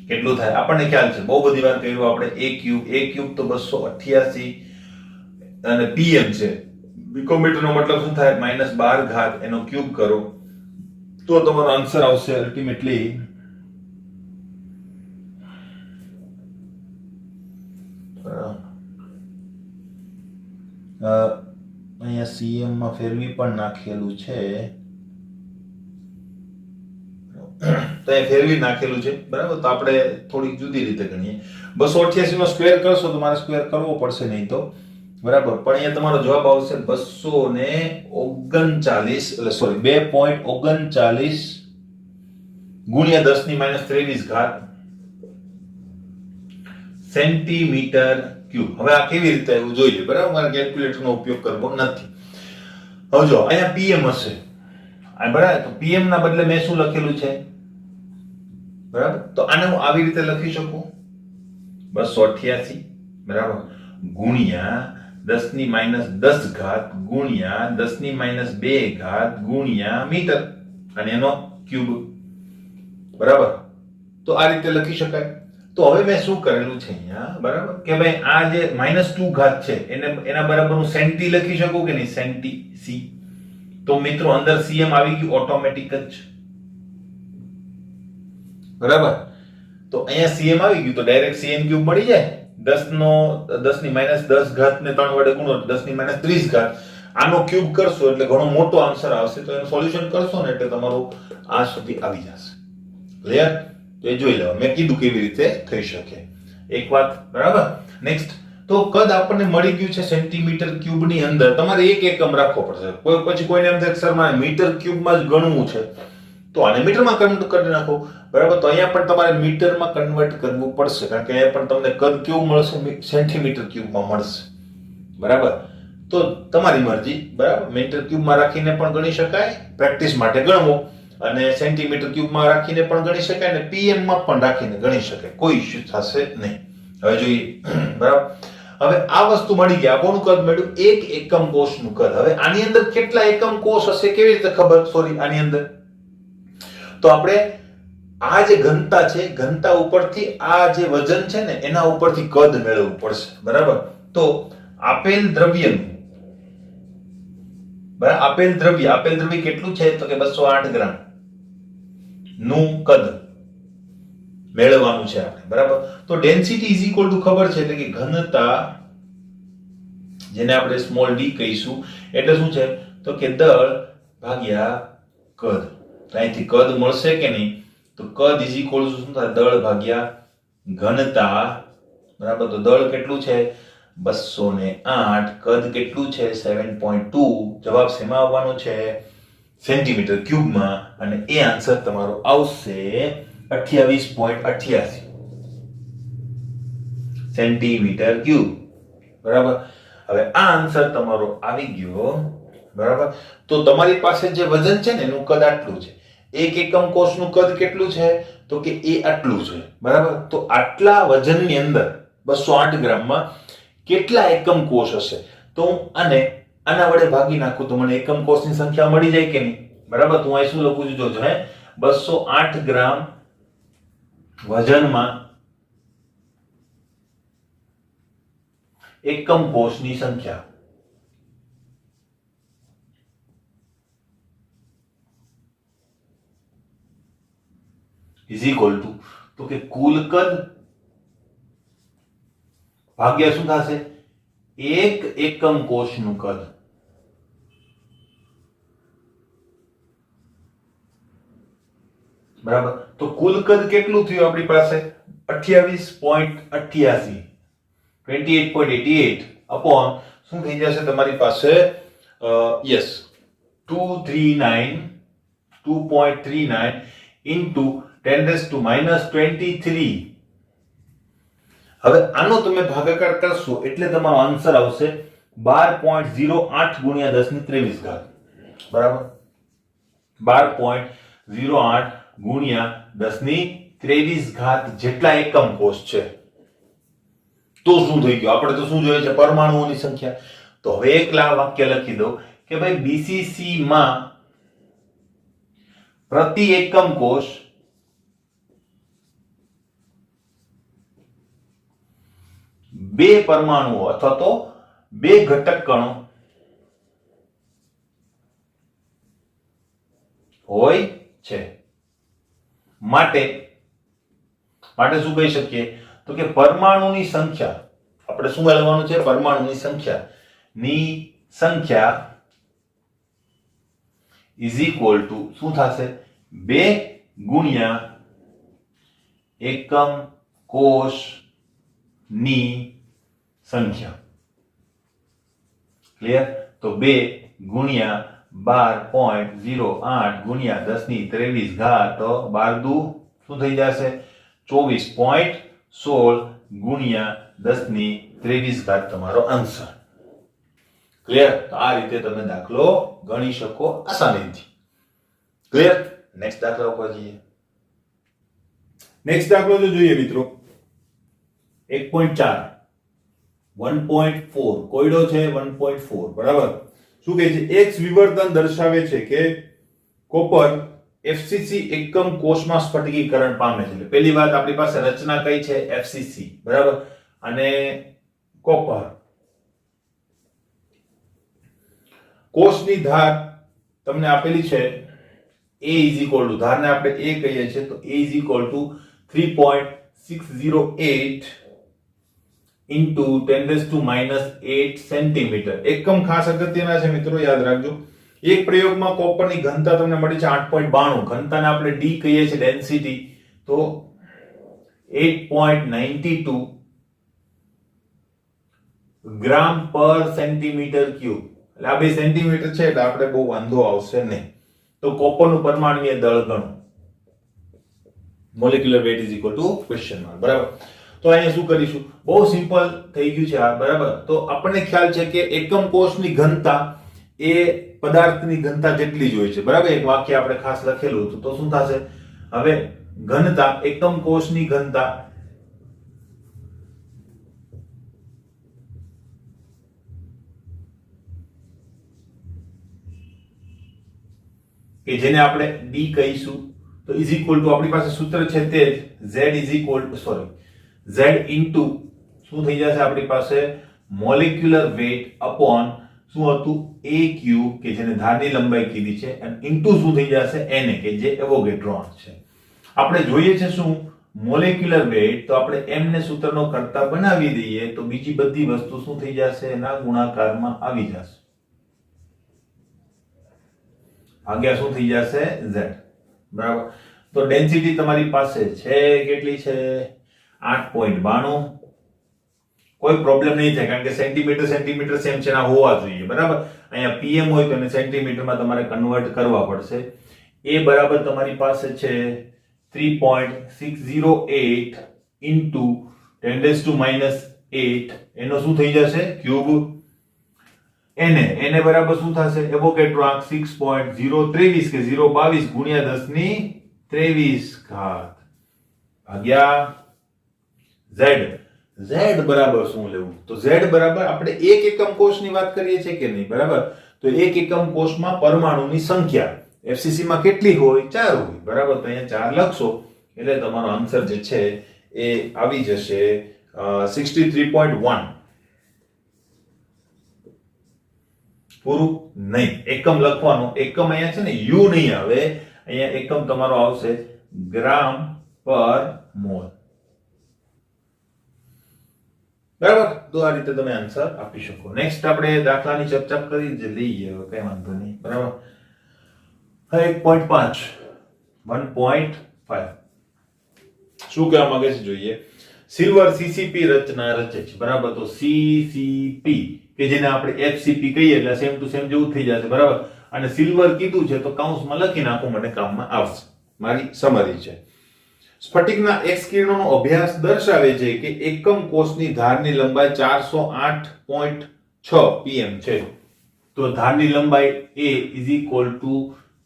કેટલું થાય? આપણને ખ્યાલ છે, બહુ બધી વાર કર્યું આપણે. a ક્યુબ તો 288 અને pm છે. પિકોમીટર નો મતલબ શું થાય? -12 ઘાત, એનો ક્યુબ કરો તો તમારો આન્સર આવશે અલ્ટિમેટલી અહીંયા cm માં ફેરવી પણ નાખેલું છે, તો એ ફેરવી નાખેલું છે. બરાબર? તો આપણે થોડી જુદી રીતે ગણીએ. 288 નો સ્ક્વેર કરશો તો મારે સ્ક્વેર કરવો પડશે નહીં તો. બરાબર? પણ અહીંયા તમારો જવાબ આવશે 239 એટલે સોરી 2.39 ગુણ્યા 10⁻23 ઘાત સેન્ટીમીટર ક્યુબ. હવે આ કેવી રીતે આવ્યું જોઈએ. બરાબર? મારે કેલ્ક્યુલેટરનો ઉપયોગ કરવો નથી. હવે જો અહીંયા pm હશે. બરાબર? તો pm ના બદલે મેં શું લખેલું છે? બરાબર? તો આને હું આવી રીતે લખી શકું 288 બરાબર ગુણ્યા 10⁻10 ઘાત ગુણ્યા 10⁻2 ઘાત ગુણ્યા મીટર અને એનો ક્યુબ. બરાબર? તો આ રીતે લખી શકાય. તો હવે મેં શું કરેલું છે અહીંયા? બરાબર? કે ભાઈ આ જે -2 ઘાત છે એને એના બરાબરનું સેન્ટી લખી શકું કે નહીં? સેન્ટી c. તો મિત્રો અંદર cm આવી ગયું ઓટોમેટિક જ. બરાબર? તો અહીંયા cm આવી ગયું તો ડાયરેક્ટ cm ક્યુબ મળી જાય. 10⁻10 ઘાત ને 3 વડે ગુણો 10⁻30 ઘાત. આનો ક્યુબ કરશો એટલે ઘણો મોટો આન્સર આવશે. તો એનું સોલ્યુશન કરશો ને એટલે તમારું આ સુધી આવી જશે. ક્લિયર? તો એ જોઈ લેવા મેં કીધું કેવી રીતે થઈ શકે. એક વાત. બરાબર? નેક્સ્ટ તો કદ આપણને મળી ગયું છે સેન્ટીમીટર ક્યુબ ની અંદર. તમારે એક એકમ રાખવો પડશે. પછી કોઈને એમ થાય સર મારે મીટર ક્યુબમાં જ ગણવું છે, તો આને મીટરમાં કન્વર્ટ કરી નાખો. બરાબર, તો અહીંયા પણ તમારે મીટરમાં કન્વર્ટ કરવું પડશે, કારણ કે અહીંયા પણ તમને કદ કેવું મળશે, સેન્ટીમીટર ક્યુબમાં મળશે. બરાબર, તો તમારી મરજી. બરાબર, મીટર ક્યુબમાં રાખીને પણ ગણી શકાય, પ્રેક્ટિસ માટે ગણવો, અને સેન્ટીમીટર ક્યુબમાં રાખીને પણ ગણી શકાય, અને પીએમ માં પણ રાખીને ગણી શકાય, કોઈ ઇશ્યુ થશે નહીં. હવે જોઈએ. બરાબર, હવે આ વસ્તુ મળી ગયા. કોનું કદ મળ્યું? એક એકમ કોષનું કદ. હવે આની અંદર કેટલા એકમ કોષ હશે કેવી રીતે ખબર? સોરી, આની અંદર તો આપણે આ જે ઘનતા છે, ઘનતા ઉપરથી આ જે વજન છે ને એના ઉપરથી કદ મેળવવું પડશે. બરાબર, તો આપેલ દ્રવ્યનું, બરાબર, આપેલ દ્રવ્ય કેટલું છે? તો કે 208 ગ્રામ નું કદ મેળવવાનું છે આપણે. બરાબર, તો ડેન્સિટી ઇઝ ઇક્વલ ટુ ખબર છે એટલે કે ઘનતા, જેને આપણે સ્મોલ ડી કહીશું, એટલે શું છે? તો કે દળ ભાગ્યા કદ. અહીંથી કદ મળશે કે નહીં? તો કદ ઇઝ ઇક્વલ ટુ શું થાય? દળ ભાગ્યા ઘનતા. બરાબર, તો દળ કેટલું છે? 208. કદ કેટલું છે? 7.2. જવાબ શેમાં આવવાનો છે? સેન્ટીમીટર ક્યુબમાં. અને એ આન્સર તમારો આવશે 28.88 સેન્ટીમીટર ક્યુબ. બરાબર, હવે આ આન્સર તમારો આવી ગયો. બરાબર, તો તમારી પાસે જે વજન છે ને એનું કદ આટલું છે. એક એકમ કોષનું કદ કેટલું છે? તો કે એ આટલું છે. બરાબર, તો આટલા વજનની અંદર 208 ગ્રામમાં કેટલા એકમ કોષ હશે? તો હું આના વડે ભાગી નાખું તો મને એકમ કોષની સંખ્યા મળી જાય કે નહીં? બરાબર, તો હું અહીં શું લખું છું? જોજો, 208 ગ્રામ વજનમાં એકમ કોષની સંખ્યા. ઇઝ ઇક્વલ ટુ, તો કે કુલ કદ ભાગ્યા શું થશે? એક એકમ કોષનું કદ. બરાબર, તો કુલ કદ કેટલું થયું આપણી પાસે? 28.88 28.88 અપોન શું થઈ જશે તમારી પાસે? Yes, 239 into 10⁻23. હવે આનો તમે ભાગાકાર કરશો એટલે તમારો આન્સર આવશે 12.08 ગુણ્યા 10⁻23 ઘાત. બરાબર, 12.08 ગુણ્યા 10⁻23 ઘાત જેટલા એકમ કોષ છે. તો શું થઈ ગયું? આપણે તો શું જોઈએ છે? પરમાણુઓની સંખ્યા. તો હવે એક વાક્ય લખી દો કે ભાઈ બીસીસી માં પ્રતિ એકમ કોષ બે પરમાણુઓ અથવા તો બે ઘટક કણો હોય છે. માટે શું કહી શકીએ? તો કે પરમાણુની સંખ્યા, આપણે શું મેળવવાનું છે? પરમાણુની સંખ્યા ઇઝ ઇક્વલ ટુ શું થશે? 2 ગુણ્યા એકમ કોષ ની સંખ્યા. ક્લિયર? તો 2 ગુણ્યા 12.08 ગુણ્યા 10⁻23 ઘાત, તો 12 દુ શું થઈ જશે? 24.16 ગુણ્યા 10⁻23 ઘાત તમારો આન્સર. ક્લિયર? તો આ રીતે તમે દાખલો ગણી શકો આસાનીથી. ક્લિયર? નેક્સ્ટ દાખલા ઉપર જઈએ. નેક્સ્ટ દાખલો જો જોઈએ મિત્રો, 1.4 1.4 કોયડો છે. 1.4 બરાબર. શું કહે છે? એક્સ વિવર્તન દર્શાવે છે કે કોપર એફસીસી એકમ કોષમાં સ્ફટિકીકરણ પામે છે. એટલે પહેલી વાત આપણી પાસે રચના કઈ છે? એફસીસી. બરાબર, અને કોપર. કોષની ધાર તમને આપેલી છે a ઇઝ ઇક્વલ ટુ, ધારને આપણે a કહીએ છીએ, તો a is equal two 3.608 into 10⁻8 centimetre. એકમ ખાસ અગત્યના છે મિત્રો, યાદ રાખજો. એક પ્રયોગમાં કોપરની ઘનતા તમને મળી છે 8.92. ઘનતાને આપણે d કહીએ છીએ, ડેન્સિટી, તો 8.92 ગ્રામ પર સેન્ટીમીટર ક્યુબ. એટલે આ બે સેન્ટીમીટર છે એટલે આપણે બહુ વાંધો આવશે નહીં. તો કોપરનું પરમાણુય દળ ગણો. Molecular weight is equal to question mark. બરાબર. તો અહીંયા શું કરીશું? બહુ સિમ્પલ થઈ ગયું છે આ. બરાબર. તો આપણને ખ્યાલ છે કે એકમ કોષની ઘનતા એ પદાર્થની ઘનતા જેટલી જ હોય છે. બરાબર. એક વાક્ય આપણે ખાસ લખેલું હતું. તો શું થશે? હવે ઘનતા, એકમ કોષની ઘનતા કે જેને આપણે d કહીશું, તો ઇઝ ઇક્વલ ટુ આપણી પાસે સૂત્ર છે તે z is equal two z into શું થઈ જશે આપણી પાસે મોલેક્યુલર વેટ અપોન શું હતું a ક્યુબ કે જેને ધારની લંબાઈ કીધી છે અને ઇન્ટુ શું થઈ જશે na કે જે એવોગેડ્રો છે. આપણે જોઈએ છે શું મોલેક્યુલર વેટ, તો આપણે m ને સૂત્રનો કરતા બનાવી દઈએ તો બીજી બધી વસ્તુ શું થઈ જશે એના ગુણાકારમાં આવી જશે. ભાગ્યા શું થઈ જશે z. બરાબર. તો ડેન્સિટી તમારી પાસે છે કેટલી છે 8.92. કોઈ પ્રોબ્લેમ નહીં થાય કારણ કે સેન્ટીમીટર સેમ છે ના હોવા જોઈએ. બરાબર. અહીંયા pm હોય તો એને સેન્ટીમીટરમાં તમારે કન્વર્ટ કરવા પડશે. a બરાબર તમારી પાસે છે 3.608 into 10 raised to minus 8 એનો શું થઈ જશે ક્યુબ. Na બરાબર શું થશે એવોગેડ્રો આંક 6.023 કે 022 ગુણ્યા 10 ની 23 ઘાત ભાગ્યા z. z બરાબર શું લેવું? તો z બરાબર આપણે એક એકમ કોષની વાત કરીએ છીએ કે નહીં. બરાબર. તો એક એકમ કોષમાં પરમાણુની સંખ્યા FCC માં કેટલી હોય? 4 હોય. બરાબર. તો અહીંયા 4 લખશો એટલે તમારો આન્સર જે છે એ આવી જશે 63.1. પૂરું નહીં. એકમ લખવાનો, એકમ અહીંયા છે ને યુ નહીં આવે, અહીંયા એકમ તમારો આવશે ગ્રામ પર મોલ. બરાબર. તો આ રીતે તમે આન્સર આપી શકો. નેક્સ્ટ આપણે દાખલાની ચર્ચા કરી જ લઈએ, કઈ વાંધો નહીં. બરાબર. હવે 1.5 શું કહેવા માંગે છે જોઈએ. સિલ્વર CCP રચના રચે છે. બરાબર. તો CCP કે જેને આપણે FCP કહીએ એટલે સેમ ટુ સેમ જેવું થઈ જશે. બરાબર. અને સિલ્વર કીધું છે તો કૌંસમાં લખી નાખો, મને કામમાં આવશે. મારી સમરી છે. સ્ફટિકના એક્સ કિરણોનો અભ્યાસ દર્શાવે છે કે એકમ કોષની ધારની લંબાઈ 408.6 pm છે. તો ધારની લંબાઈ a is equal two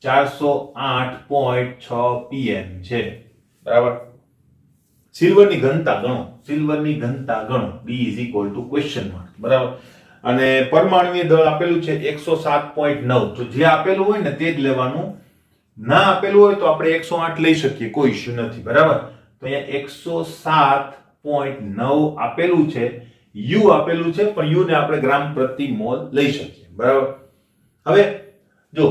408.6 pm છે. બરાબર. સિલ્વરની ઘનતા ગણો. સિલ્વરની ઘનતા ગણો. d is equal to question mark. બરાબર. અને પરમાણુય દળ આપેલું છે 107.9. તો જે આપેલું હોય ને તે જ લેવાનું. ના આપેલું હોય તો આપણે 108 લઈ શકીએ, કોઈ ઇશ્યુ નથી. બરાબર. તો અહીંયા 107.9 આપેલું છે, u આપેલું છે, પણ u ને આપણે ગ્રામ પ્રતિ મોલ લઈ શકીએ. બરાબર. હવે જો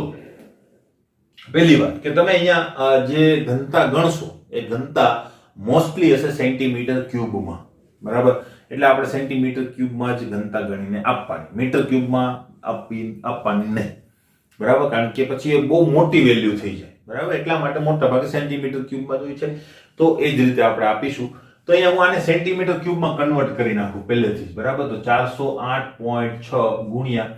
પહેલી વાત કે તમે અહીંયા જે ઘનતા ગણશો એ ઘનતા મોસ્ટલી હશે સેન્ટીમીટર ક્યુબમાં. બરાબર. એટલે આપણે સેન્ટીમીટર ક્યુબમાં જ ઘનતા ગણીને આપવાની, મીટર ક્યુબમાં આપવાની નહીં. બરાબર. કારણ કે પછી એ બહુ મોટી વેલ્યુ થઈ જાય. બરાબર. એટલા માટે મોટા ભાગે સેન્ટીમીટર ક્યુબમાં જોઈએ છે. તો એ જ રીતે આપણે આપીશું. તો અહીંયા હું આને સેન્ટીમીટર ક્યુબમાં કન્વર્ટ કરી નાખું પહેલેથી જ. બરાબર. તો 408.6 ગુણ્યા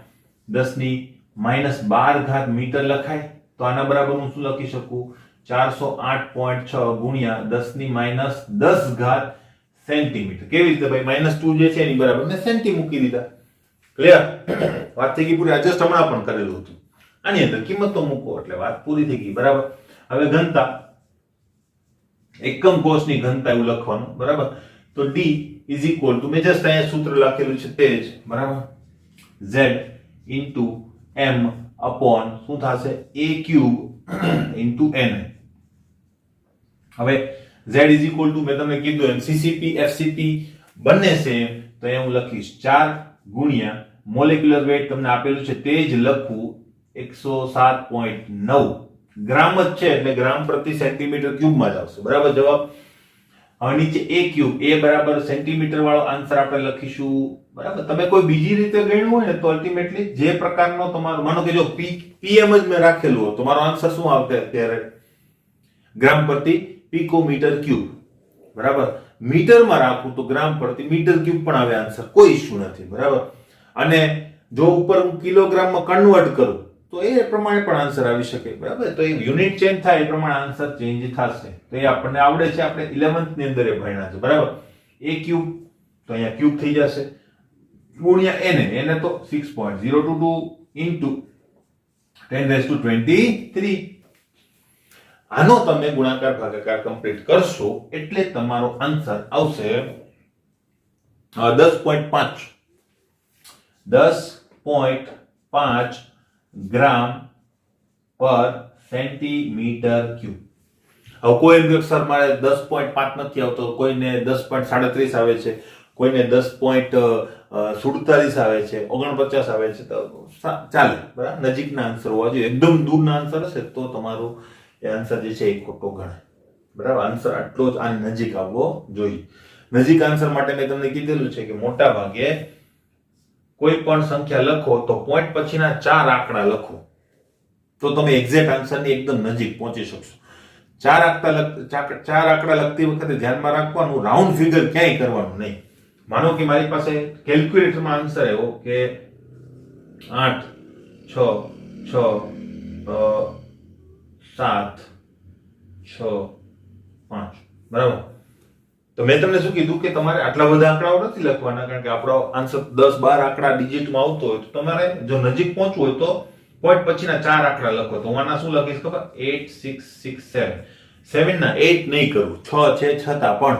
10 ની -12 ઘાત મીટર લખાય. તો આના બરાબર હું શું લખી શકું? 408.6 ગુણ્યા 10 ની -10 ઘાત સેન્ટીમીટર. કેવી રીતે ભાઈ? -2 જે છે એની બરાબર મેં સેન્ટી મૂકી દીધા. ક્લિયર? વાત થઈ ગઈ પૂરી. એડજસ્ટ હમણાં પણ કરેલું હતું. આની અંદર કિંમતો મૂકો એટલે વાત પૂરી થઈ ગઈ. બરાબર. હવે ઘનતા, એકમ કોષની ઘનતા એવું લખવાનું. બરાબર. તો d ઇઝ ઇક્વલ ટુ મેં જસ્ટ અહીંયા સૂત્ર લખેલું છે તે જ. બરાબર. z ઇન્ટુ m અપોન શું થશે a ક્યુબ ઇન્ટુ n. હવે z ઇઝ ઇક્વલ ટુ મેં તમને કીધું એમ CCP FCP બંને સેમ, તો અહીંયા હું લખીશ 4 ગુણ્યા મોલેક્યુલર વેટ તમને આપેલું છે તે જ લખવું 107.9 ગ્રામ જ છે એટલે ગ્રામ પ્રતિ સેન્ટીમીટર ક્યુબમાં જ આવશે. બરાબર. જવાબ. હવે નીચે a ક્યુબ, a બરાબર સેન્ટીમીટર વાળો આન્સર આપણે લખીશું. બરાબર. તમે કોઈ બીજી રીતે ગણ્યું હોય ને તો અલ્ટિમેટલી જે પ્રકારનો તમારો, માનો કે જો pm જ મેં રાખેલું હોય તો મારો આન્સર શું આવશે અત્યારે? ગ્રામ પ્રતિ પિકોમીટર ક્યુબ. બરાબર. મીટરમાં રાખું તો ગ્રામ પ્રતિ મીટર ક્યુબ પણ આવે આન્સર, કોઈ ઇશ્યુ નથી, બરાબર. અને જો ઉપર હું કિલોગ્રામમાં કન્વર્ટ કરું તો એ પ્રમાણે પણ આન્સર આવી શકે, બરાબર. તો એ યુનિટ ચેન્જ થાય એ પ્રમાણે આન્સર ચેન્જ થશે. તો એ આપણને આવડે છે, આપણે 11th ની અંદર એ ભણ્યા છે, બરાબર. a ક્યુબ તો અહીંયા ક્યુબ થઈ જશે ગુણ્યા એને તો 6.022 ઇન્ટુ 10⁻23. આનો તમે ગુણાકાર ભાગાકાર કમ્પ્લીટ કરશો એટલે તમારો આન્સર આવશે 10.5 ગ્રામ પર સેન્ટીમીટર ક્યુબ. હવે કોઈ એમ કે સર મારે 10.5 નથી આવતો, કોઈને 10.37 આવે છે, કોઈને 10.47 આવે છે, 49 આવે છે, તો ચાલે, બરાબર. નજીકના આન્સર હોવા જોઈએ. એકદમ દૂરના આન્સર હશે તો તમારું એ આન્સર જે છે એ ખોટો ગણાય, બરાબર. આન્સર આટલો જ આની નજીક આવવો જોઈએ. નજીક આન્સર માટે મેં તમને કીધેલું છે કે મોટા ભાગે કોઈ પણ સંખ્યા લખો તો પોઈન્ટ પછીના 4 આંકડા લખો તો તમે એક્ઝેક્ટ આન્સરની એકદમ નજીક પહોંચી શકશો. 4 આંકડા લખતી વખતે ધ્યાનમાં રાખવાનું, રાઉન્ડ ફિગર ક્યાંય કરવાનું નહીં. માનો કે મારી પાસે કેલ્ક્યુલેટરમાં આન્સર આવ્યો કે 8 6 6 7 6 5, બરાબર. તો મેં તમને શું કીધું કે તમારે આટલા બધા આંકડાઓ નથી લખવાના, કારણ કે આપણો આન્સર 10-12 આંકડા ડિજિટમાં આવતો હોય તો તમારે જો નજીક પહોંચવું હોય તો પોઈન્ટ પછીના 4 આંકડા લખો. તો હું આના શું લખીશ ખબર? 8 6 6 7. 7 ના 8 નહીં કરું, 6 છે છતાં પણ,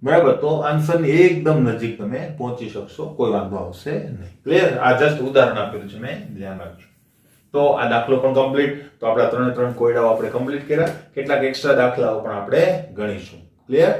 બરાબર. તો આન્સરની એકદમ નજીક તમે પહોંચી શકશો, કોઈ વાંધો આવશે નહીં. ક્લિયર? આ જસ્ટ ઉદાહરણ આપેલું છે, મેં ધ્યાન રાખજો. તો આ દાખલો પણ કમ્પ્લીટ. તો આપણા 3 કોયડાઓ આપણે કમ્પ્લીટ કર્યા. કેટલાક એક્સ્ટ્રા દાખલાઓ પણ આપણે ગણીશું. ક્લિયર?